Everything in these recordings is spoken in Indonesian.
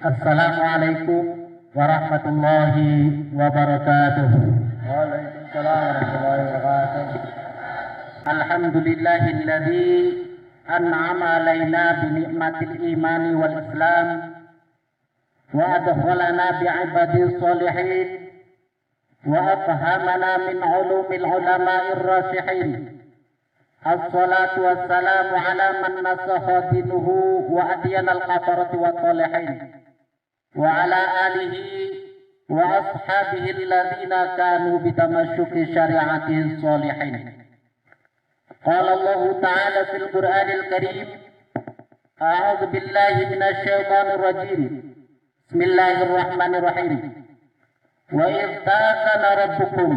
Assalamualaikum warahmatullahi wabarakatuh. Waalaikumsalam warahmatullahi wabarakatuh. Alhamdulillahilladzi an'ama alaina bi ni'matil imani wal islam wa adkhalana bi ibadis sholihin wa afhamana min ulumil ulama'ir rasihin. Assalatu wassalamu ala man nasaha dinuhu wa adyanal qafarati wa talihin wa ala alihi wa ashabihi alladhina kanu bitamashuki syari'ati sholihin. Qala Allah ta'ala fil Qur'anil Karim, a'udzu billahi minasy syaithanir rajim. Bismillahirrahmanirrahim. Wa idz ta'adzana rabbukum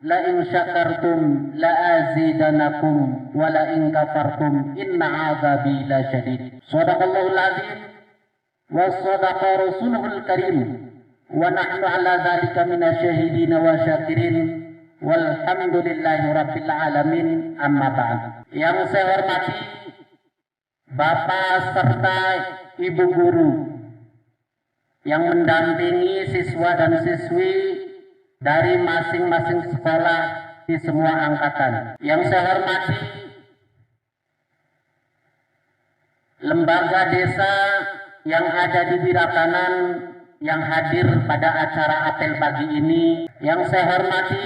la in syakartum la azidanakum wa la in kafartum inna 'adzabi lasyadid. Shadaqallahul azim wa shadaqa rasuluhul karim wa nahnu 'ala dzalika minasyahidin wa syakirin walhamdulillahi rabbil alamin, amma ba'd. Yang saya hormati Bapak serta Ibu guru yang mendampingi siswa dan siswi dari masing-masing sekolah di semua angkatan. Yang saya hormati lembaga desa yang ada di Wirakanan yang hadir pada acara apel pagi ini. Yang saya hormati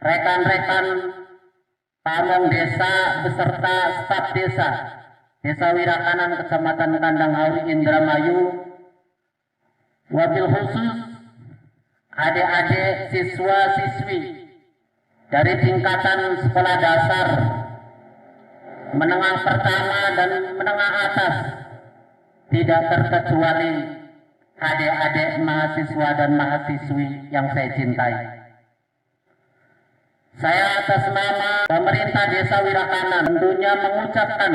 rekan-rekan pamong desa beserta staf desa Desa Wirakanan Kecamatan Kandang Hauri Indramayu, wabil khusus adik-adik siswa-siswi dari tingkatan sekolah dasar, menengah pertama dan menengah atas, tidak terkecuali adik-adik mahasiswa dan mahasiswi yang saya cintai. Saya atas nama pemerintah Desa Wirakanan tentunya mengucapkan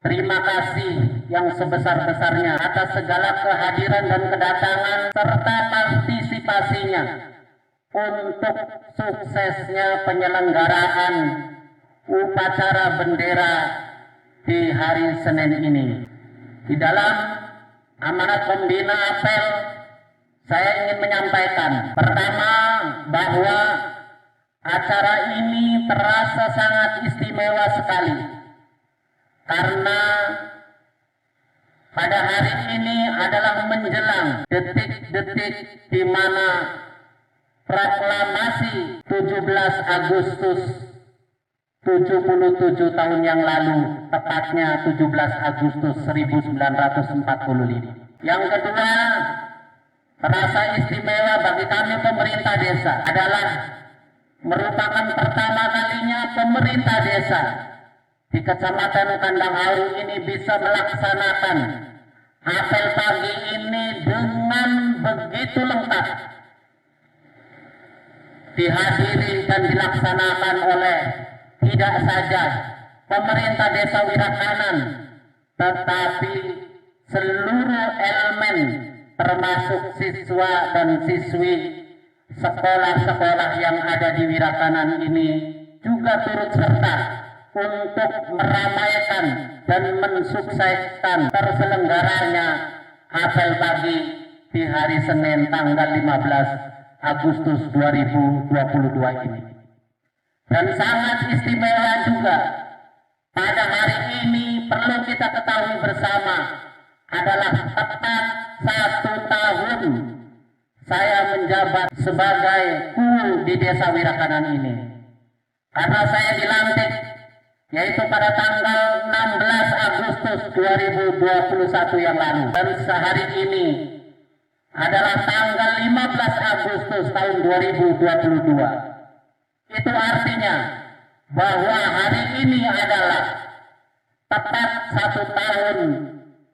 terima kasih yang sebesar-besarnya atas segala kehadiran dan kedatangan serta partisipasinya untuk suksesnya penyelenggaraan upacara bendera di hari Senin ini. Di dalam amanat pembina apel, saya ingin menyampaikan pertama bahwa acara ini terasa sangat istimewa sekali karena pada hari ini adalah menjelang detik-detik di mana proklamasi 17 Agustus 77 tahun yang lalu, tepatnya 17 Agustus 1945. Yang kedua, terasa istimewa bagi kami pemerintah desa adalah merupakan pertama kalinya pemerintah desa di Kecamatan Kandang Hauri ini bisa melaksanakan apel pagi ini dengan begitu lengkap, dihadiri dan dilaksanakan oleh tidak saja pemerintah Desa Wirakanan, tetapi seluruh elemen termasuk siswa dan siswi sekolah-sekolah yang ada di Wirakanan ini juga turut serta untuk meramaikan dan mensukseskan terselenggaranya apel pagi di hari Senin tanggal 15 Agustus 2022 ini. Dan sangat istimewa juga pada hari ini perlu kita ketahui bersama adalah tepat 1 tahun saya menjabat sebagai guru di Desa Wirakanan ini. Karena saya dilantik yaitu pada tanggal 16 Agustus 2021 yang lalu, dan sehari ini adalah tanggal 15 Agustus tahun 2022. Itu artinya bahwa hari ini adalah tepat 1 tahun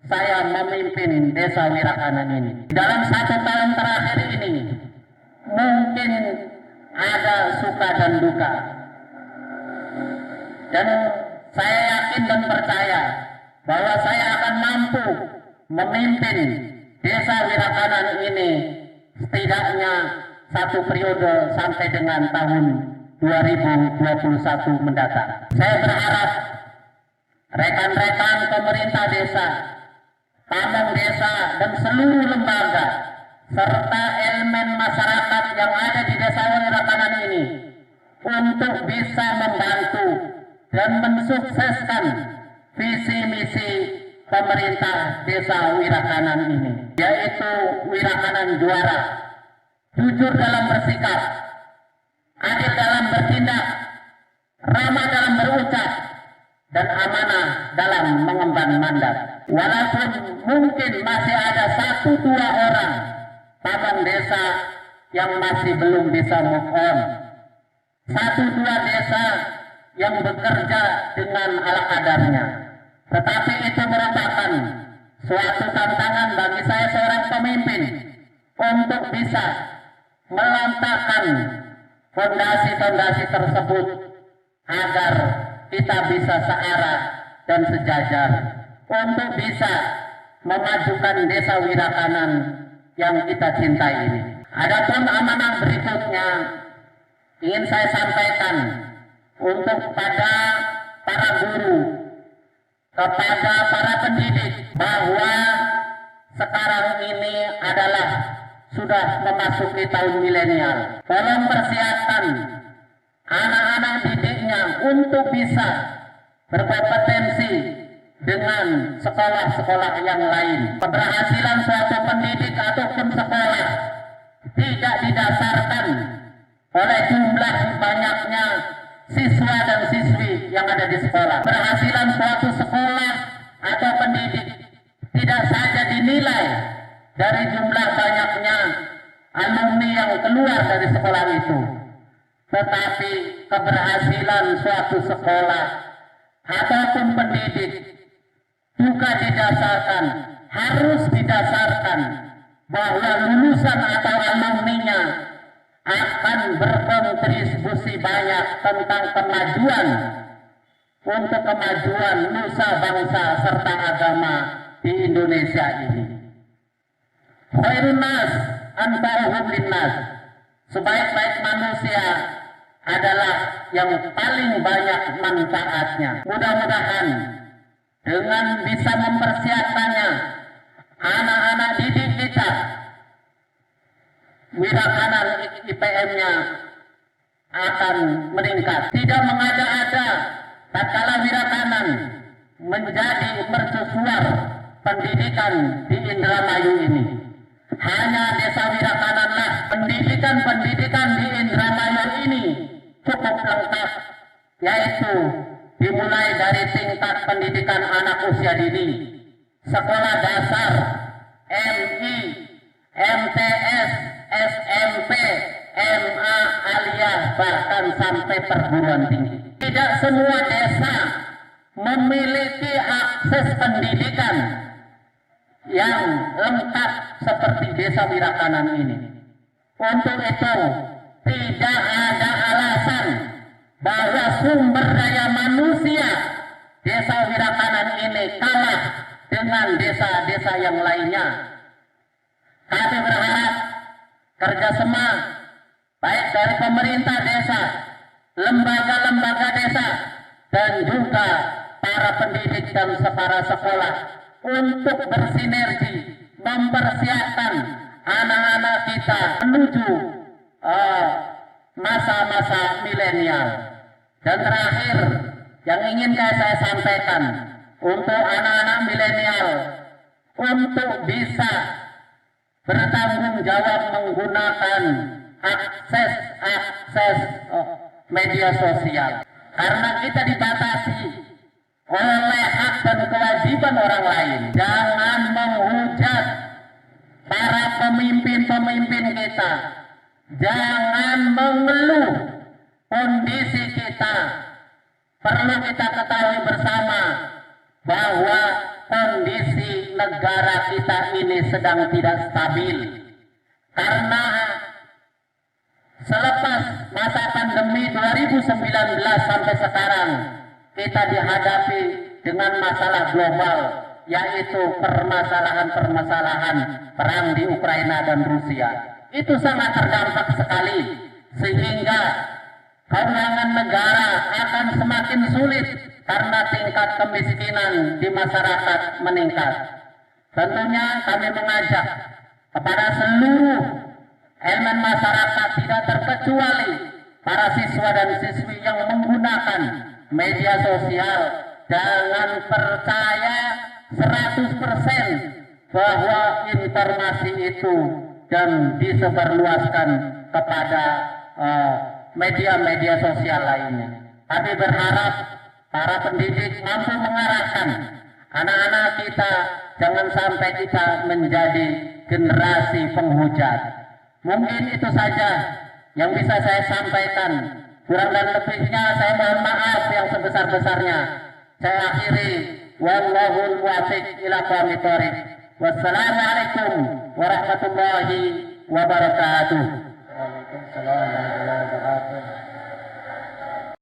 saya memimpin Desa Wirakanan ini. Dalam 1 tahun terakhir ini mungkin ada suka dan duka, dan saya yakin dan percaya bahwa saya akan mampu memimpin Desa Wirakanan ini setidaknya 1 periode sampai dengan tahun 2021 mendatang. Saya berharap rekan-rekan pemerintah desa pamong desa, dan seluruh lembaga serta elemen masyarakat yang ada di Desa Wirakanan ini untuk bisa membantu dan mensukseskan visi misi pemerintah Desa Wirakanan ini, yaitu Wirakanan juara, jujur dalam bersikap, adil dalam bertindak, ramah dalam berucap, dan amanah dalam mengemban mandat. Walaupun mungkin masih ada 1-2 orang pamong desa yang masih belum bisa move on, 1-2 desa yang bekerja dengan ala kadarnya, tetapi itu merupakan suatu tantangan bagi saya seorang pemimpin untuk bisa melantahkan fondasi-fondasi tersebut agar kita bisa searah dan sejajar untuk bisa memajukan Desa Wirakanan yang kita cintai ini. Adapun amanah berikutnya ingin saya sampaikan untuk pada para guru, kepada para pendidik, bahwa sekarang ini adalah sudah memasuki tahun milenial. Tolong persiapkan anak-anak didiknya untuk bisa berkompetensi dengan sekolah-sekolah yang lain. Keberhasilan suatu pendidik ataupun sekolah tidak didasarkan oleh jumlah banyaknya siswa dan siswi yang ada di sekolah. Keberhasilan suatu sekolah atau pendidik tidak saja dinilai dari jumlah banyaknya alumni yang keluar dari sekolah itu, tetapi keberhasilan suatu sekolah ataupun pendidik juga harus didasarkan bahwa lulusan atau alumninya akan berkontribusi banyak tentang kemajuan untuk kemajuan nusa bangsa serta agama di Indonesia ini. Khairun nas anfa'uhum linnas. Sebaik-baik manusia adalah yang paling banyak manfaatnya. Mudah-mudahan dengan bisa mempersiapkannya, anak-anak didik kita, Wirakanan IPM-nya akan meningkat. Tidak mengada-ada tatkala Wirakanan menjadi mercusuar pendidikan di Indramayu ini. Hanya Desa Wirakananlah pendidikan di Indramayu ini cukup lengkap, yaitu dimulai dari tingkat pendidikan anak usia dini, sekolah dasar, MI, MTS, SMP, MA, Aliyah, bahkan sampai perguruan tinggi. Tidak semua desa memiliki akses pendidikan yang lengkap seperti Desa Wirakanan ini. Untuk itu, tidak ada alasan bahwa sumber daya manusia Desa Wirakanan ini kalah dengan desa-desa yang lainnya. Kami berharap kerjasama baik dari pemerintah desa, lembaga-lembaga desa, dan juga para pendidik dan para sekolah untuk bersinergi mempersiapkan anak-anak kita menuju masa-masa milenial. Dan terakhir yang ingin saya sampaikan untuk anak-anak milenial untuk bisa bertanggung jawab menggunakan akses media sosial, karena kita dibatasi oleh hak dan kewajiban orang lain. Jangan menghujat para pemimpin-pemimpin kita, jangan mengeluh kondisi kita. Perlu kita ketahui bersama bahwa kondisi negara kita ini sedang tidak stabil, karena selepas masa pandemi 2019 sampai sekarang kita dihadapi dengan masalah global, yaitu permasalahan perang di Ukraina dan Rusia. Itu sangat terdampak sekali, sehingga keuangan negara akan semakin sulit karena tingkat kemiskinan di masyarakat meningkat. Tentunya kami mengajak kepada seluruh elemen masyarakat, tidak terkecuali para siswa dan siswi yang menggunakan media sosial, jangan percaya 100% bahwa informasi itu dan disebarluaskan kepada media-media sosial lainnya. Kami berharap para pendidik mampu mengarahkan anak-anak kita, jangan sampai kita menjadi generasi penghujat. Mungkin itu saja yang bisa saya sampaikan. Kurang dan lebihnya saya mohon maaf yang sebesar-besarnya. Saya akhiri. Wallahul muwaffiq ila aqwamit thoriq. Wassalamualaikum warahmatullahi wabarakatuh. Waalaikumsalam warahmatullahi wabarakatuh.